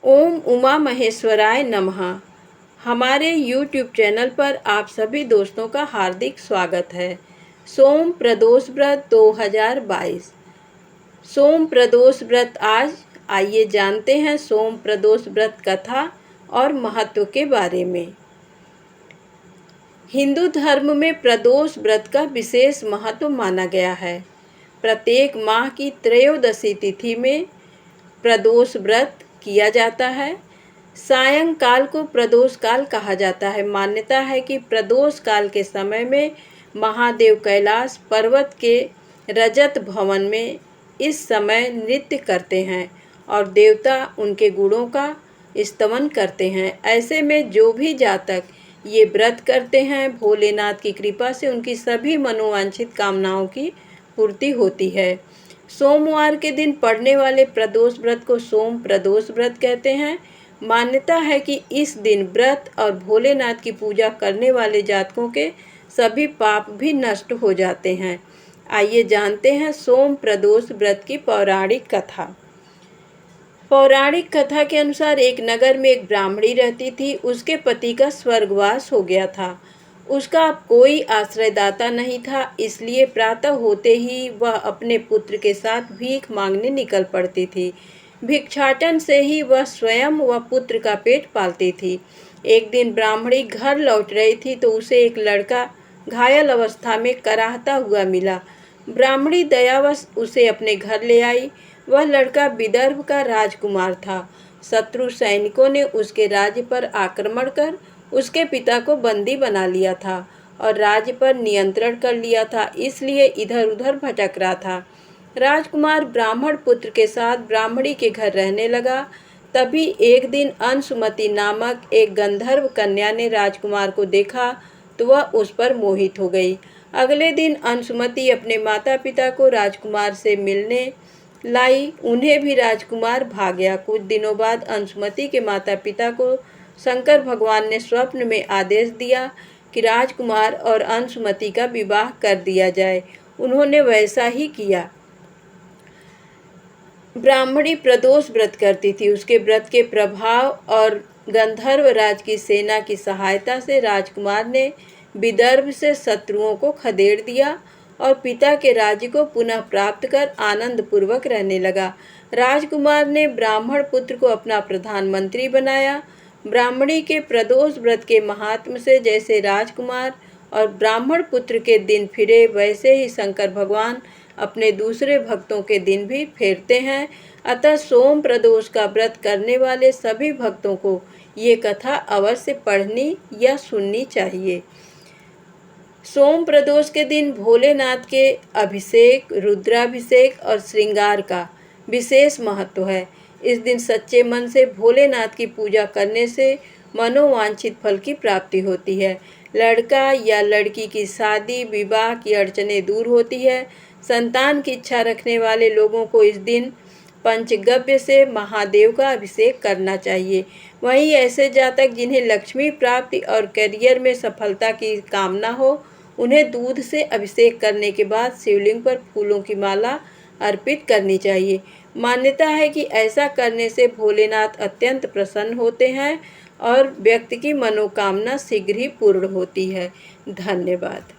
ओम उमा महेश्वराय नमः। हमारे YouTube channel पर आप सभी दोस्तों का हार्दिक स्वागत है। सोम प्रदोष व्रत 2022। सोम प्रदोष व्रत आज आइए जानते हैं सोम प्रदोष व्रत कथा और महत्व के बारे में। हिंदू धर्म में प्रदोष व्रत का विशेष महत्व माना गया है। प्रत्येक माह की त्रयोदशी तिथि में प्रदोष व्रत किया जाता है। सायंकाल को प्रदोष काल कहा जाता है। मान्यता है कि प्रदोष काल के समय में महादेव कैलाश पर्वत के रजत भवन में इस समय नृत्य करते हैं और देवता उनके गुणों का स्तवन करते हैं। ऐसे में जो भी जातक ये व्रत करते हैं, भोलेनाथ की कृपा से उनकी सभी मनोवांछित कामनाओं की पूर्ति होती है। सोमवार के दिन पड़ने वाले प्रदोष व्रत को सोम प्रदोष व्रत कहते हैं। मान्यता है कि इस दिन व्रत और भोलेनाथ की पूजा करने वाले जातकों के सभी पाप भी नष्ट हो जाते हैं। आइए जानते हैं सोम प्रदोष व्रत की पौराणिक कथा। पौराणिक कथा के अनुसार एक नगर में एक ब्राह्मणी रहती थी। उसके पति का स्वर्गवास हो गया था। उसका अब कोई आश्रयदाता नहीं था, इसलिए प्रातः होते ही वह अपने पुत्र के साथ भीख मांगने निकल पड़ती थी। भिक्षाटन से ही वह स्वयं व पुत्र का पेट पालती थी। एक दिन ब्राह्मणी घर लौट रही थी तो उसे एक लड़का घायल अवस्था में कराहता हुआ मिला। ब्राह्मणी दयावश उसे अपने घर ले आई। वह लड़का विदर्भ का राजकुमार था। शत्रु सैनिकों ने उसके राज्य पर आक्रमण कर उसके पिता को बंदी बना लिया था और राज्य पर नियंत्रण कर लिया था, इसलिए इधर उधर भटक रहा था। राजकुमार ब्राह्मण पुत्र के साथ ब्राह्मणी के घर रहने लगा। तभी एक दिन अंशुमति नामक एक गंधर्व कन्या ने राजकुमार को देखा तो वह उस पर मोहित हो गई। अगले दिन अंशुमति अपने माता पिता को राजकुमार से मिलने लाई। उन्हें भी राजकुमार भाग गया। कुछ दिनों बाद अंशुमति के माता पिता को शंकर भगवान ने स्वप्न में आदेश दिया कि राजकुमार और अंशुमति का विवाह कर दिया जाए। उन्होंने वैसा ही किया। ब्राह्मणी प्रदोष व्रत करती थी। उसके व्रत के प्रभाव और गंधर्व राज की सेना की सहायता से राजकुमार ने विदर्भ से शत्रुओं को खदेड़ दिया और पिता के राज्य को पुनः प्राप्त कर आनंद पूर्वक रहने लगा। राजकुमार ने ब्राह्मण पुत्र को अपना प्रधानमंत्री बनाया। ब्राह्मणी के प्रदोष व्रत के महात्म्य से जैसे राजकुमार और ब्राह्मण पुत्र के दिन फिरे, वैसे ही शंकर भगवान अपने दूसरे भक्तों के दिन भी फेरते हैं। अतः सोम प्रदोष का व्रत करने वाले सभी भक्तों को ये कथा अवश्य पढ़नी या सुननी चाहिए। सोम प्रदोष के दिन भोलेनाथ के अभिषेक, रुद्राभिषेक और श्रृंगार का विशेष महत्व है। इस दिन सच्चे मन से भोलेनाथ की पूजा करने से मनोवांछित फल की प्राप्ति होती है। लड़का या लड़की की शादी विवाह की अड़चनें दूर होती है। संतान की इच्छा रखने वाले लोगों को इस दिन पंचगव्य से महादेव का अभिषेक करना चाहिए। वहीं ऐसे जातक जिन्हें लक्ष्मी प्राप्ति और करियर में सफलता की कामना हो, उन्हें दूध से अभिषेक करने के बाद शिवलिंग पर फूलों की माला अर्पित करनी चाहिए। मान्यता है कि ऐसा करने से भोलेनाथ अत्यंत प्रसन्न होते हैं और व्यक्ति की मनोकामना शीघ्र ही पूर्ण होती है। धन्यवाद।